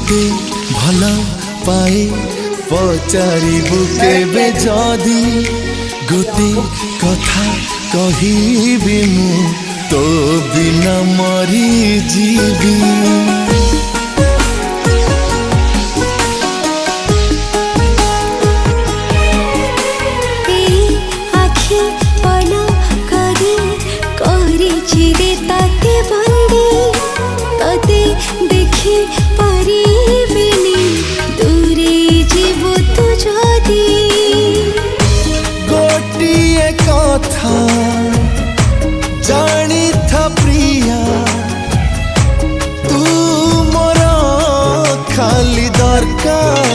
तोते भल पाए पचारिबु केबे जदी गोटे कथा कहिबी मु तो बिना मरी जीवी जानी था प्रिया तू मोरा खाली दरकार